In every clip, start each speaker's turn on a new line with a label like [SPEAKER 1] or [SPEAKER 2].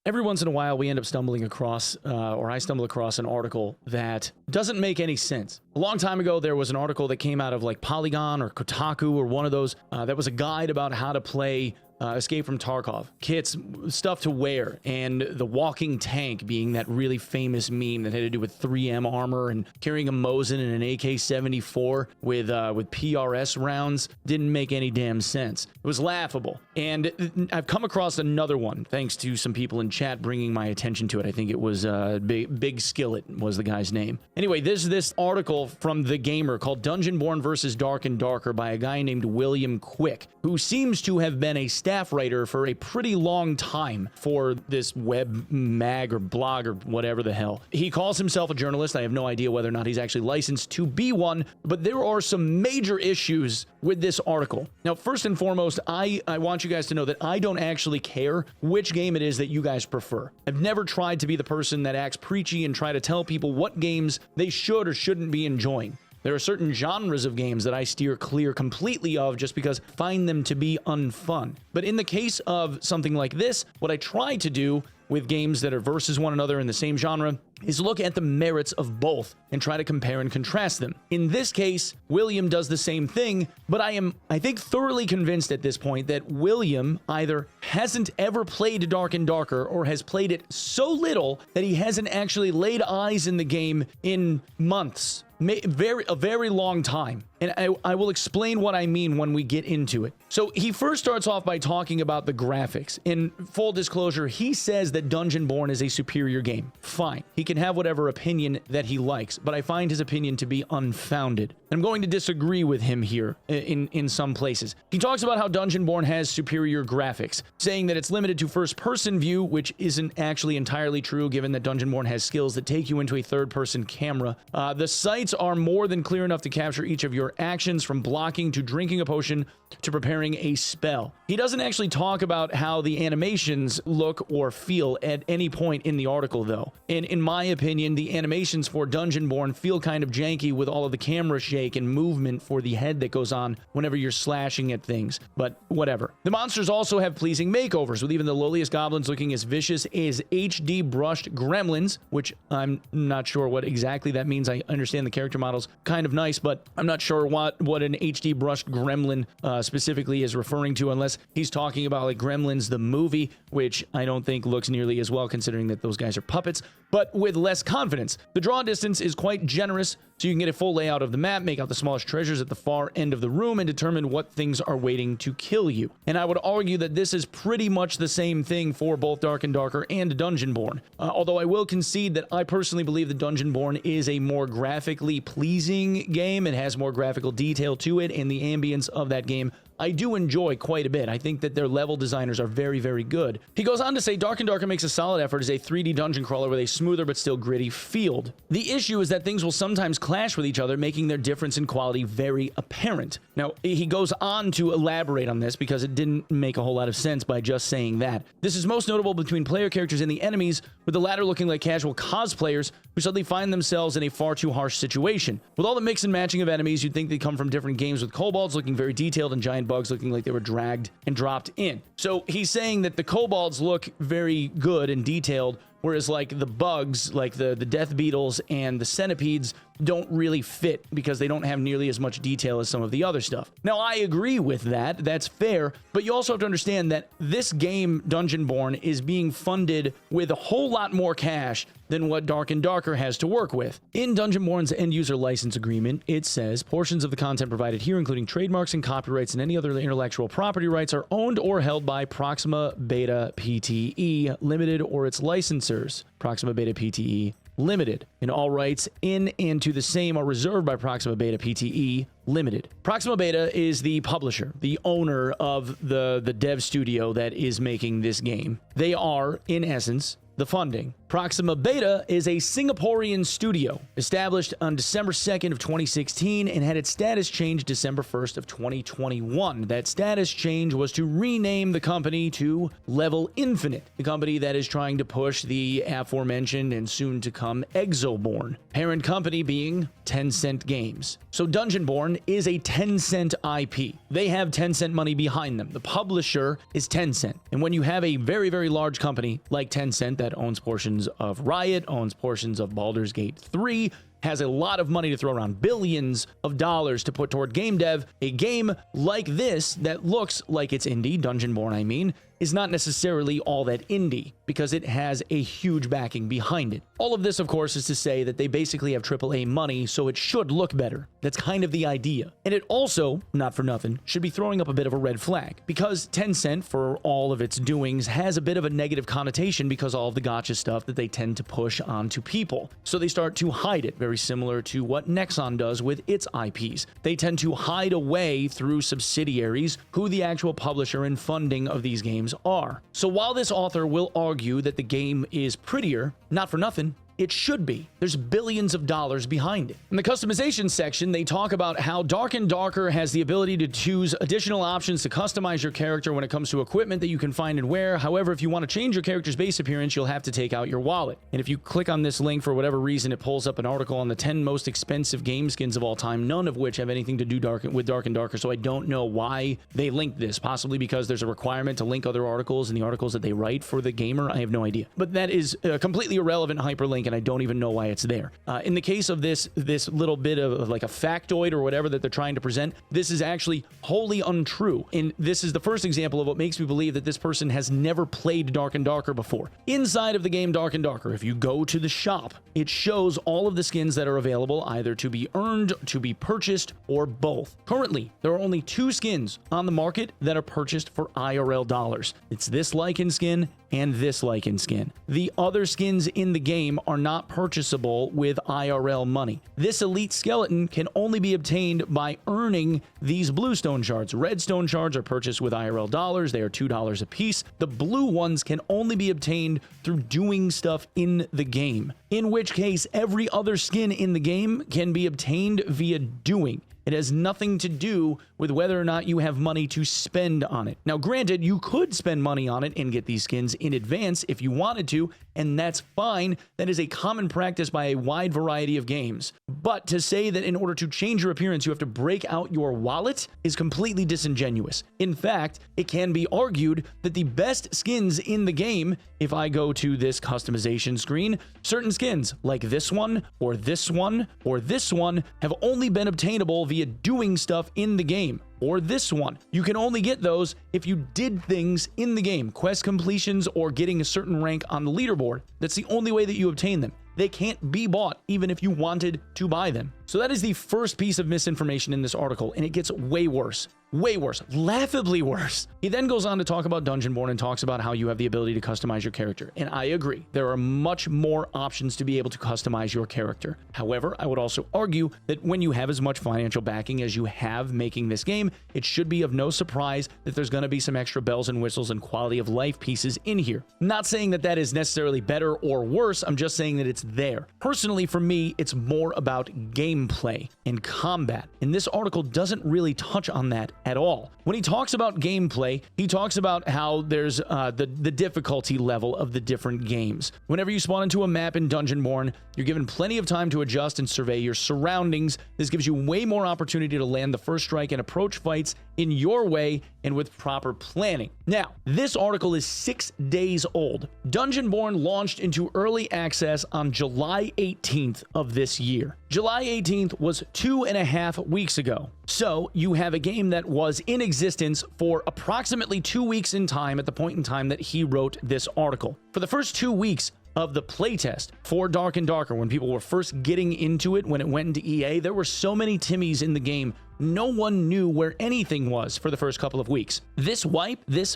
[SPEAKER 1] Every once in a while, we end up stumbling across, or I stumble across an article that doesn't make any sense. A long time ago, there was an article that came out of like Polygon or Kotaku or one of those that was a guide about how to play Escape from Tarkov, kits, stuff to wear, and the walking tank being that really famous meme that had to do with 3M armor and carrying a Mosin and an AK-74 with PRS rounds didn't make any damn sense. It was laughable. And I've come across another one, thanks to some people in chat bringing my attention to it. I think it was Big Skillet was the guy's name. Anyway, there's this article from The Gamer called Dungeonborn vs. Dark and Darker by a guy named William Quick, who seems to have been a staff writer for a pretty long time for this web mag or blog or whatever the hell. He calls himself a journalist. I have no idea whether or not he's actually licensed to be one, but there are some major issues with this article. Now, first and foremost, I want you guys to know that I don't actually care which game it is that you guys prefer. I've never tried to be the person that acts preachy and try to tell people what games they should or shouldn't be enjoying. There are certain genres of games that I steer clear completely of just because I find them to be unfun. But in the case of something like this, what I try to do with games that are versus one another in the same genre is look at the merits of both and try to compare and contrast them. In this case, William does the same thing, but I think, thoroughly convinced at this point that William either hasn't ever played Dark and Darker or has played it so little that he hasn't actually laid eyes in the game in months. A very long time. And I will explain what I mean when we get into it. So he first starts off by talking about the graphics. In full disclosure, he says that Dungeonborn is a superior game. Fine. He can have whatever opinion that he likes, but I find his opinion to be unfounded. I'm going to disagree with him here in some places. He talks about how Dungeonborn has superior graphics, saying that it's limited to first-person view, which isn't actually entirely true given that Dungeonborn has skills that take you into a third-person camera. The sights are more than clear enough to capture each of your actions, from blocking to drinking a potion to preparing a spell. He doesn't actually talk about how the animations look or feel at any point in the article, though. And in my opinion, the animations for Dungeonborn feel kind of janky with all of the camera shake and movement for the head that goes on whenever you're slashing at things, but whatever. The monsters also have pleasing makeovers, with even the lowliest goblins looking as vicious as HD brushed gremlins, which I'm not sure what exactly that means. I understand the character model's kind of nice, but I'm not sure what an HD brushed gremlin specifically is referring to, unless he's talking about like Gremlins the movie, which I don't think looks nearly as well considering that those guys are puppets, but with less confidence. The draw distance is quite generous, so you can get a full layout of the map, make out the smallest treasures at the far end of the room, and determine what things are waiting to kill you. And I would argue that this is pretty much the same thing for both Dark and Darker and Dungeonborn. Although I will concede that I personally believe that Dungeonborn is a more graphically pleasing game. It has more graphical detail to it, and the ambience of that game I do enjoy quite a bit. I think that their level designers are very, very good. He goes on to say Dark and Darker makes a solid effort as a 3D dungeon crawler with a smoother but still gritty field. The issue is that things will sometimes clash with each other, making their difference in quality very apparent. Now, he goes on to elaborate on this because it didn't make a whole lot of sense by just saying that. This is most notable between player characters and the enemies, with the latter looking like casual cosplayers who suddenly find themselves in a far too harsh situation. With all the mix and matching of enemies, you'd think they come from different games, with kobolds looking very detailed and giant bugs looking like they were dragged and dropped in. So he's saying that the kobolds look very good and detailed, whereas like the bugs, like the death beetles and the centipedes, don't really fit because they don't have nearly as much detail as some of the other stuff. Now, I agree with that. That's fair. But you also have to understand that this game, Dungeonborn, is being funded with a whole lot more cash than what Dark and Darker has to work with. In Dungeonborn's end-user license agreement, it says, portions of the content provided here, including trademarks and copyrights and any other intellectual property rights, are owned or held by Proxima Beta Pte. Limited or its licensors. Proxima Beta Pte. Limited, and all rights in and to the same are reserved by Proxima Beta Pte. Limited. Proxima Beta is the publisher, the owner of the dev studio that is making this game. They are, in essence, the funding. Proxima Beta is a Singaporean studio established on December 2nd of 2016 and had its status changed December 1st of 2021. That status change was to rename the company to Level Infinite, the company that is trying to push the aforementioned and soon to come Exoborn, parent company being Tencent Games. So Dungeonborn is a Tencent IP. They have Tencent money behind them. The publisher is Tencent. And when you have a very, very large company like Tencent that owns portions of Riot, owns portions of Baldur's Gate 3, has a lot of money to throw around, billions of dollars to put toward game dev, a game like this that looks like it's indie, Dungeonborn I mean, is not necessarily all that indie because it has a huge backing behind it. All of this, of course, is to say that they basically have AAA money, so it should look better. That's kind of the idea. And it also, not for nothing, should be throwing up a bit of a red flag because Tencent, for all of its doings, has a bit of a negative connotation because all of the gacha stuff that they tend to push onto people. So they start to hide it, very similar to what Nexon does with its IPs. They tend to hide away through subsidiaries who the actual publisher and funding of these games are. So while this author will argue that the game is prettier, not for nothing, it should be. There's billions of dollars behind it. In the customization section, they talk about how Dark and Darker has the ability to choose additional options to customize your character when it comes to equipment that you can find and wear. However, if you want to change your character's base appearance, you'll have to take out your wallet. And if you click on this link for whatever reason, it pulls up an article on the 10 most expensive game skins of all time, none of which have anything to do with Dark and Darker. So I don't know why they linked this, possibly because there's a requirement to link other articles in the articles that they write for the gamer. I have no idea. But that is a completely irrelevant hyperlink, and I don't even know why it's there. In the case of this little bit of like a factoid or whatever that they're trying to present, this is actually wholly untrue. And this is the first example of what makes me believe that this person has never played Dark and Darker before. Inside of the game Dark and Darker, if you go to the shop, it shows all of the skins that are available, either to be earned, to be purchased, or both. Currently, there are only 2 skins on the market that are purchased for IRL dollars. It's this Lycan skin and this Lycan skin. The other skins in the game are not purchasable with IRL money. This elite skeleton can only be obtained by earning these blue stone shards. Red stone shards are purchased with IRL dollars. They are $2 a piece. The blue ones can only be obtained through doing stuff in the game, in which case every other skin in the game can be obtained via doing. It has nothing to do with whether or not you have money to spend on it. Now, granted, you could spend money on it and get these skins in advance if you wanted to, and that's fine. That is a common practice by a wide variety of games. But to say that in order to change your appearance, you have to break out your wallet is completely disingenuous. In fact, it can be argued that the best skins in the game, if I go to this customization screen, certain skins like this one, or this one, or this one have only been obtainable via doing stuff in the game. Or this one. You can only get those if you did things in the game, quest completions or getting a certain rank on the leaderboard. That's the only way that you obtain them. They can't be bought even if you wanted to buy them. So that is the first piece of misinformation in this article, and it gets way worse. Way worse. Laughably worse. He then goes on to talk about Dungeonborn and talks about how you have the ability to customize your character. And I agree. There are much more options to be able to customize your character. However, I would also argue that when you have as much financial backing as you have making this game, it should be of no surprise that there's going to be some extra bells and whistles and quality of life pieces in here. Not saying that that is necessarily better or worse. I'm just saying that it's there. Personally, for me, it's more about gameplay and combat. And this article doesn't really touch on that at all. When he talks about gameplay, he talks about how there's the difficulty level of the different games. Whenever you spawn into a map in Dungeonborn, you're given plenty of time to adjust and survey your surroundings. This gives you way more opportunity to land the first strike and approach fights in your way and with proper planning. Now, this article is 6 days old. Dungeonborn launched into early access on July 18th of this year. July 18th was 2.5 weeks ago. So you have a game that was in existence for approximately 2 weeks in time at the point in time that he wrote this article. For the first 2 weeks of the playtest for Dark and Darker, when people were first getting into it, when it went into EA, there were so many Timmies in the game no one knew where anything was for the first couple of weeks. This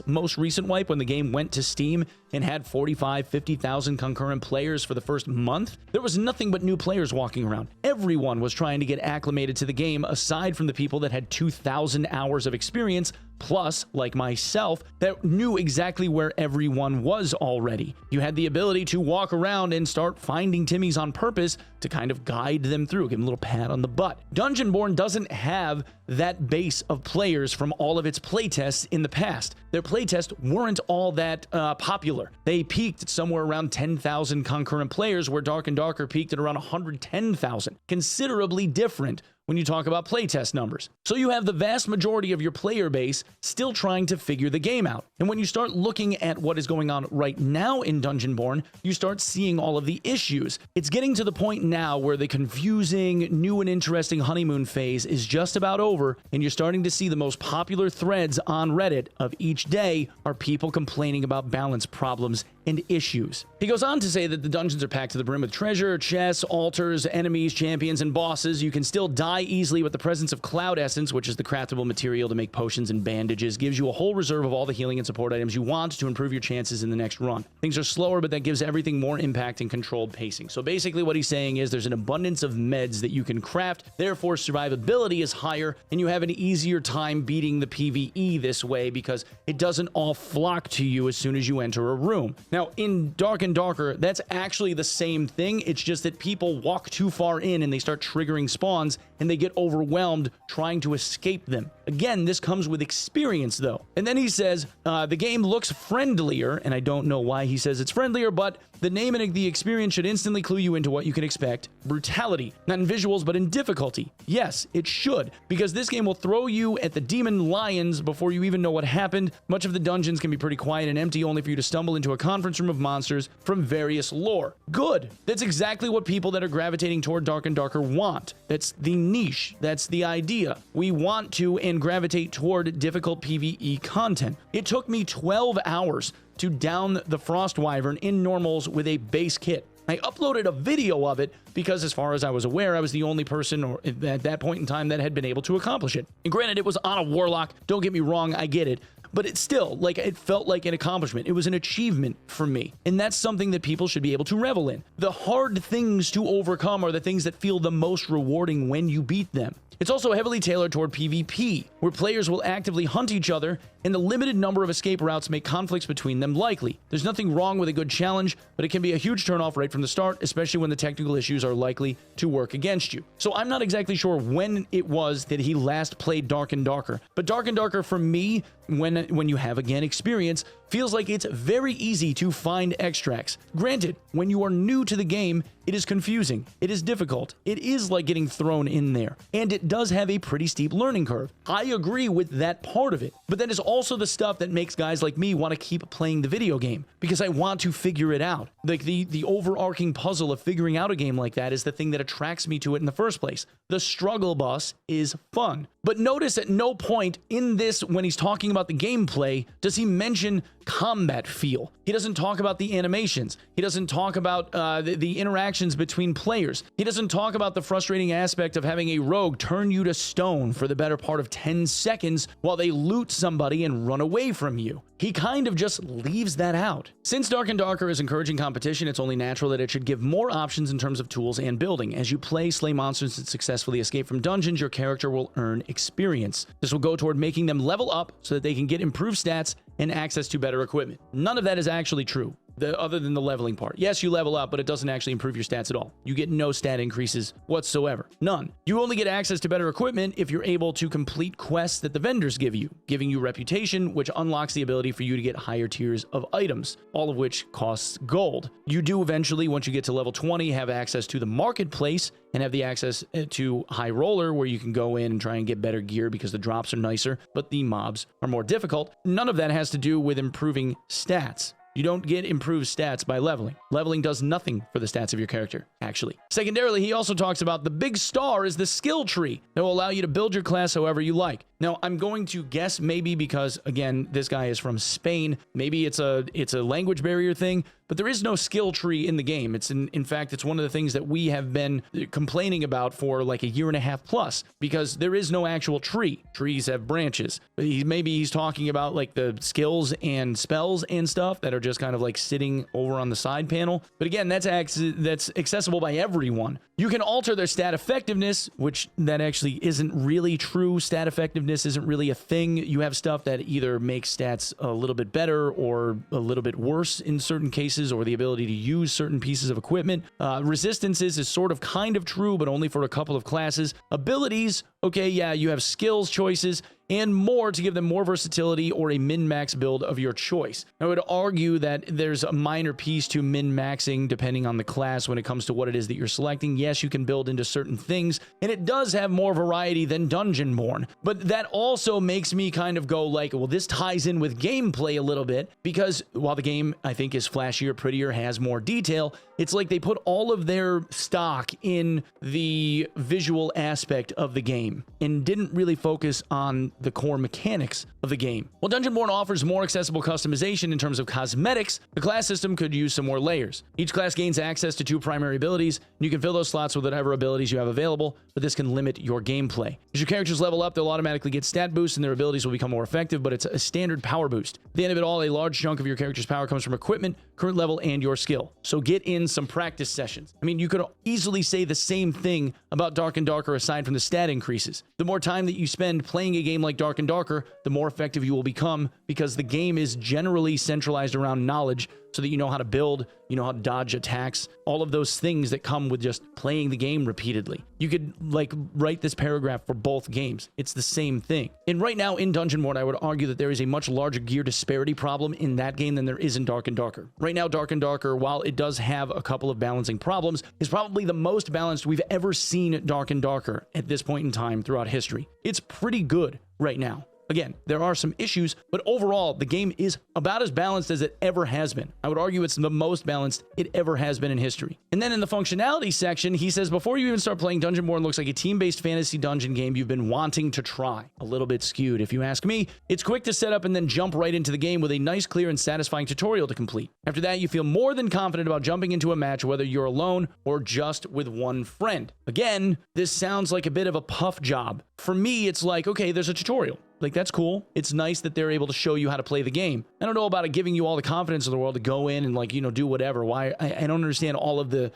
[SPEAKER 1] most recent wipe, when the game went to Steam and had 45, 50,000 concurrent players for the first month, there was nothing but new players walking around. Everyone was trying to get acclimated to the game, aside from the people that had 2,000 hours of experience, plus, like myself, that knew exactly where everyone was already. You had the ability to walk around and start finding Timmies on purpose to kind of guide them through, give them a little pat on the butt. Dungeonborn doesn't have that base of players from all of its playtests in the past. Their playtests weren't all that popular. They peaked at somewhere around 10,000 concurrent players, where Dark and Darker peaked at around 110,000. Considerably different when you talk about playtest numbers. So you have the vast majority of your player base still trying to figure the game out. And when you start looking at what is going on right now in Dungeonborn, you start seeing all of the issues. It's getting to the point now where the confusing, new and interesting honeymoon phase is just about over, and you're starting to see the most popular threads on Reddit of each day are people complaining about balance problems and issues. He goes on to say that the dungeons are packed to the brim with treasure, chests, altars, enemies, champions, and bosses. You can still die easily, with the presence of Cloud Essence, which is the craftable material to make potions and bandages, gives you a whole reserve of all the healing and support items you want to improve your chances in the next run. Things are slower, but that gives everything more impact and controlled pacing. So basically what he's saying is there's an abundance of meds that you can craft, therefore survivability is higher, and you have an easier time beating the PvE this way because it doesn't all flock to you as soon as you enter a room. Now, in Dark and Darker, that's actually the same thing. It's just that people walk too far in and they start triggering spawns and they get overwhelmed trying to escape them. Again, this comes with experience, though. And then he says, the game looks friendlier, and I don't know why he says it's friendlier, but the name and the experience should instantly clue you into what you can expect. Brutality, not in visuals, but in difficulty. Yes, it should, because this game will throw you at the demon lions before you even know what happened. Much of the dungeons can be pretty quiet and empty, only for you to stumble into a conference room of monsters from various lore. Good. That's exactly what people that are gravitating toward Dark and Darker want. That's the niche. That's the idea. We want to and gravitate toward difficult PvE content. It took me 12 hours to down the Frost Wyvern in normals with a base kit. I uploaded a video of it because, as far as I was aware, I was the only person at that point in time that had been able to accomplish it. And granted, it was on a warlock. Don't get me wrong, I get it. But it's still, like, it felt like an accomplishment. It was an achievement for me. And that's something that people should be able to revel in. The hard things to overcome are the things that feel the most rewarding when you beat them. It's also heavily tailored toward PvP, where players will actively hunt each other, and the limited number of escape routes make conflicts between them likely. There's nothing wrong with a good challenge, but it can be a huge turnoff right from the start, especially when the technical issues are likely to work against you. So I'm not exactly sure when it was that he last played Dark and Darker, but Dark and Darker for me, when you have, again, experience, feels like it's very easy to find extracts. Granted, when you are new to the game, it is confusing. It is difficult. It is like getting thrown in there. And it does have a pretty steep learning curve. I agree with that part of it. But that is also the stuff that makes guys like me want to keep playing the video game, because I want to figure it out. Like the overarching puzzle of figuring out a game like that is the thing that attracts me to it in the first place. The struggle bus is fun. But notice at no point in this, when he's talking about the gameplay, does he mention combat feel. He doesn't talk about the animations. He doesn't talk about the interactions between players. He doesn't talk about the frustrating aspect of having a rogue turn you to stone for the better part of 10 seconds while they loot somebody and run away from you. He kind of just leaves that out. Since Dark and Darker is encouraging competition, it's only natural that it should give more options in terms of tools and building. As you play, slay monsters, and successfully escape from dungeons, your character will earn experience. This will go toward making them level up so that they can get improved stats and access to better equipment. None of that is actually true. Other than the leveling part. Yes, you level up, but it doesn't actually improve your stats at all. You get no stat increases whatsoever. None. You only get access to better equipment if you're able to complete quests that the vendors give you, giving you reputation, which unlocks the ability for you to get higher tiers of items, all of which costs gold. You do eventually, once you get to level 20, have access to the marketplace and have the access to High Roller, where you can go in and try and get better gear because the drops are nicer, but the mobs are more difficult. None of that has to do with improving stats. You don't get improved stats by leveling. Leveling does nothing for the stats of your character, actually. Secondarily, he also talks about the big star is the skill tree that will allow you to build your class however you like. Now, I'm going to guess maybe because, again, this guy is from Spain. Maybe it's a language barrier thing, but there is no skill tree in the game. It's in fact, it's one of the things that we have been complaining about for like a year and a half plus, because there is no actual tree. Trees have branches. Maybe he's talking about like the skills and spells and stuff that are just kind of like sitting over on the side panel. But again, that's accessible by everyone. You can alter their stat effectiveness, which that actually isn't really true. Stat effectiveness isn't really a thing. You have stuff that either makes stats a little bit better or a little bit worse in certain cases, or the ability to use certain pieces of equipment. Resistances is sort of kind of true, but only for a couple of classes. Abilities, okay, yeah, you have skills choices and more to give them more versatility or a min-max build of your choice. I would argue that there's a minor piece to min-maxing depending on the class when it comes to what it is that you're selecting. Yes, you can build into certain things, and it does have more variety than Dungeonborn, but that also makes me kind of go like, well, this ties in with gameplay a little bit, because while the game, I think, is flashier, prettier, has more detail, it's like they put all of their stock in the visual aspect of the game and didn't really focus on the core mechanics of the game. While Dungeonborn offers more accessible customization in terms of cosmetics, the class system could use some more layers. Each class gains access to 2 primary abilities, and you can fill those slots with whatever abilities you have available, but this can limit your gameplay. As your characters level up, they'll automatically get stat boosts and their abilities will become more effective, but it's a standard power boost. At the end of it all, a large chunk of your character's power comes from equipment, current level, and your skill. So get in some practice sessions. I mean, you could easily say the same thing about Dark and Darker aside from the stat increases. The more time that you spend playing a game like Dark and Darker, the more effective you will become, because the game is generally centralized around knowledge, so that you know how to build, you know how to dodge attacks, all of those things that come with just playing the game repeatedly. You could like write this paragraph for both games. It's the same thing. And right now in Dungeonborn, I would argue that there is a much larger gear disparity problem in that game than there is in Dark and Darker. Right now, Dark and Darker, while it does have a couple of balancing problems, is probably the most balanced we've ever seen Dark and Darker at this point in time throughout history. It's pretty good right now. Again, there are some issues, but overall, the game is about as balanced as it ever has been. I would argue it's the most balanced it ever has been in history. And then in the functionality section, he says, before you even start playing, Dungeonborn looks like a team-based fantasy dungeon game you've been wanting to try. A little bit skewed, if you ask me. It's quick to set up and then jump right into the game with a nice, clear, and satisfying tutorial to complete. After that, you feel more than confident about jumping into a match, whether you're alone or just with one friend. Again, this sounds like a bit of a puff job. For me, it's like, okay, there's a tutorial. Like, that's cool. It's nice that they're able to show you how to play the game. I don't know about it giving you all the confidence in the world to go in and, like, you know, do whatever. Why? I don't understand all of the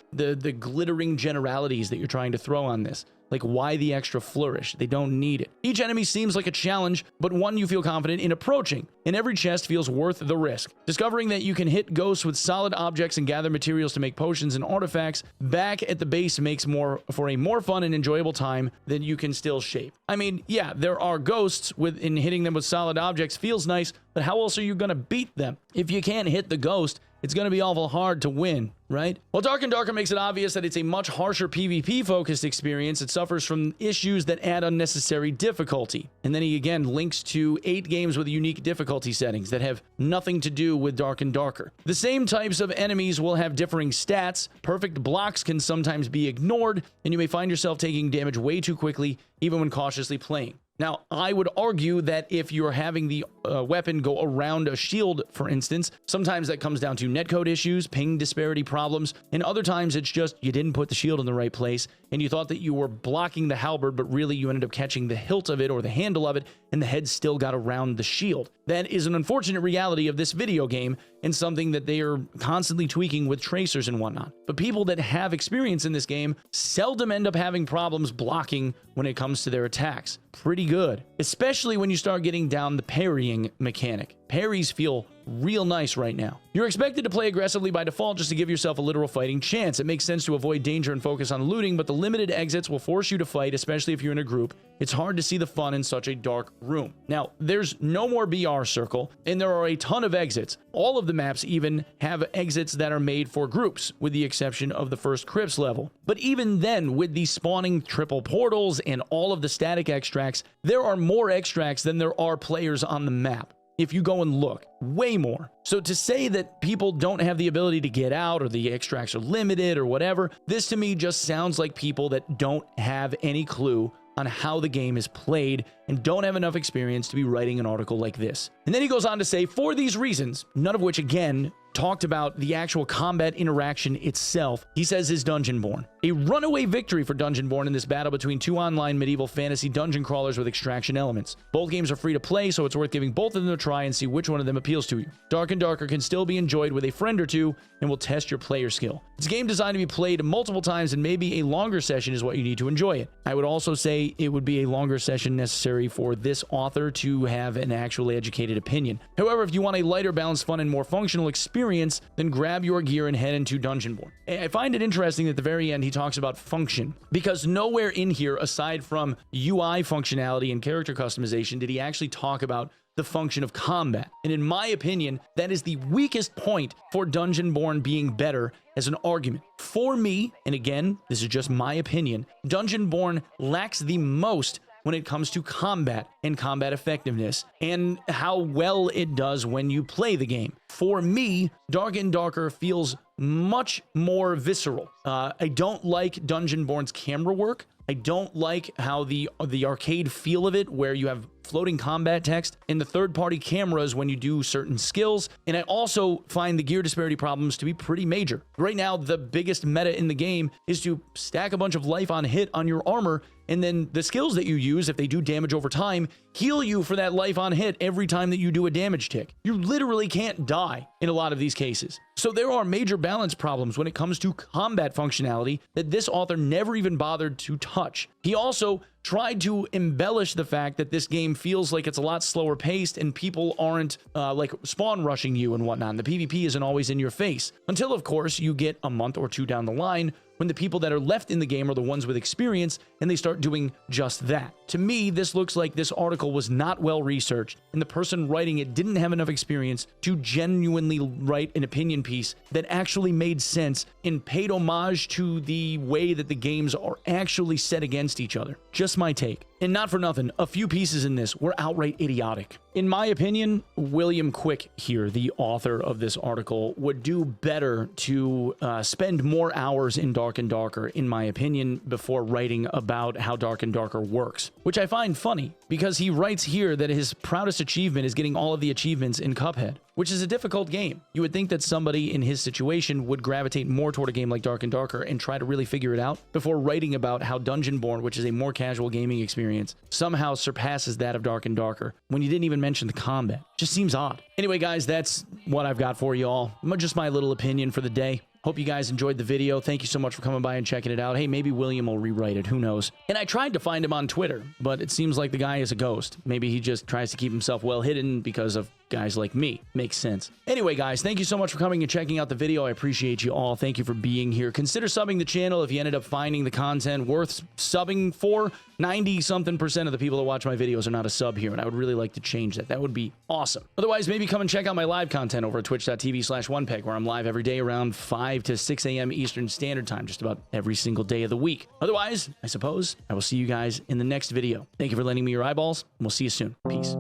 [SPEAKER 1] glittering generalities that you're trying to throw on this. Like, why the extra flourish? They don't need it. Each enemy seems like a challenge, but one you feel confident in approaching, and every chest feels worth the risk. Discovering that you can hit ghosts with solid objects and gather materials to make potions and artifacts back at the base makes for a more fun and enjoyable time that you can still shape. I mean, yeah, there are ghosts in hitting them with solid objects feels nice, but how else are you gonna beat them? If you can't hit the ghost, it's going to be awful hard to win, right? While Dark and Darker makes it obvious that it's a much harsher PvP-focused experience, it suffers from issues that add unnecessary difficulty. And then he again links to 8 games with unique difficulty settings that have nothing to do with Dark and Darker. The same types of enemies will have differing stats, perfect blocks can sometimes be ignored, and you may find yourself taking damage way too quickly, even when cautiously playing. Now, I would argue that if you're having the weapon go around a shield, for instance, sometimes that comes down to netcode issues, ping disparity problems, and other times it's just you didn't put the shield in the right place, and you thought that you were blocking the halberd, but really you ended up catching the hilt of it or the handle of it, and the head still got around the shield. That is an unfortunate reality of this video game, and something that they are constantly tweaking with tracers and whatnot. But people that have experience in this game seldom end up having problems blocking when it comes to their attacks. Pretty good, especially when you start getting down the parrying mechanic. Parries feel real nice right now. You're expected to play aggressively by default just to give yourself a literal fighting chance. It makes sense to avoid danger and focus on looting, but the limited exits will force you to fight, especially if you're in a group. It's hard to see the fun in such a dark room. Now, there's no more BR circle, and there are a ton of exits. All of the maps even have exits that are made for groups, with the exception of the first Crypts level. But even then, with the spawning triple portals and all of the static extracts, there are more extracts than there are players on the map. If you go and look, way more. So to say that people don't have the ability to get out or the extracts are limited or whatever, this to me just sounds like people that don't have any clue on how the game is played and don't have enough experience to be writing an article like this. And then he goes on to say, for these reasons, none of which, again, talked about the actual combat interaction itself, he says is Dungeonborn. A runaway victory for Dungeonborn in this battle between two online medieval fantasy dungeon crawlers with extraction elements. Both games are free to play, so it's worth giving both of them a try and see which one of them appeals to you. Dark and Darker can still be enjoyed with a friend or two and will test your player skill. It's a game designed to be played multiple times, and maybe a longer session is what you need to enjoy it. I would also say it would be a longer session necessary for this author to have an actually educated opinion. However, if you want a lighter, balanced, fun, and more functional experience, then grab your gear and head into Dungeonborn. I find it interesting that at the very end he talks about function, because nowhere in here, aside from UI functionality and character customization, did he actually talk about the function of combat. And in my opinion, that is the weakest point for Dungeonborn being better as an argument. For me, and again, this is just my opinion, Dungeonborn lacks the most when it comes to combat and combat effectiveness and how well it does when you play the game. For me, Dark and Darker feels much more visceral. I don't like Dungeonborn's camera work. I don't like how the arcade feel of it, where you have floating combat text and the third-party cameras when you do certain skills. And I also find the gear disparity problems to be pretty major. Right now, the biggest meta in the game is to stack a bunch of life on hit on your armor, and then the skills that you use, if they do damage over time, heal you for that life on hit every time that you do a damage tick. You literally can't die in a lot of these cases. So there are major balance problems when it comes to combat functionality that this author never even bothered to touch. He also tried to embellish the fact that this game feels like it's a lot slower paced and people aren't like spawn rushing you and whatnot. The PvP isn't always in your face until, of course, you get a month or two down the line when the people that are left in the game are the ones with experience and they start doing just that. To me, this looks like this article was not well researched and the person writing it didn't have enough experience to genuinely write an opinion piece that actually made sense and paid homage to the way that the games are actually set against each other. Just my take. And not for nothing, a few pieces in this were outright idiotic. In my opinion, William Quick here, the author of this article, would do better to spend more hours in Dark and Darker, in my opinion, before writing about how Dark and Darker works. Which I find funny, because he writes here that his proudest achievement is getting all of the achievements in Cuphead, which is a difficult game. You would think that somebody in his situation would gravitate more toward a game like Dark and Darker and try to really figure it out before writing about how Dungeonborn, which is a more casual gaming experience, somehow surpasses that of Dark and Darker when you didn't even mention the combat. Just seems odd. Anyway, guys, that's what I've got for you all. Just my little opinion for the day. Hope you guys enjoyed the video. Thank you so much for coming by and checking it out. Hey, maybe William will rewrite it. Who knows? And I tried to find him on Twitter, but it seems like the guy is a ghost. Maybe he just tries to keep himself well hidden because of guys like me. Makes sense. Anyway, guys, thank you so much for coming and checking out the video. I appreciate you all. Thank you for being here. Consider subbing the channel if you ended up finding the content worth subbing for. 90-something% of the people that watch my videos are not a sub here, and I would really like to change that. That would be awesome. Otherwise, maybe come and check out my live content over at twitch.tv/Onepeg, where I'm live every day around 5 to 6 a.m. Eastern Standard Time, just about every single day of the week. Otherwise, I suppose I will see you guys in the next video. Thank you for lending me your eyeballs, and we'll see you soon. Peace.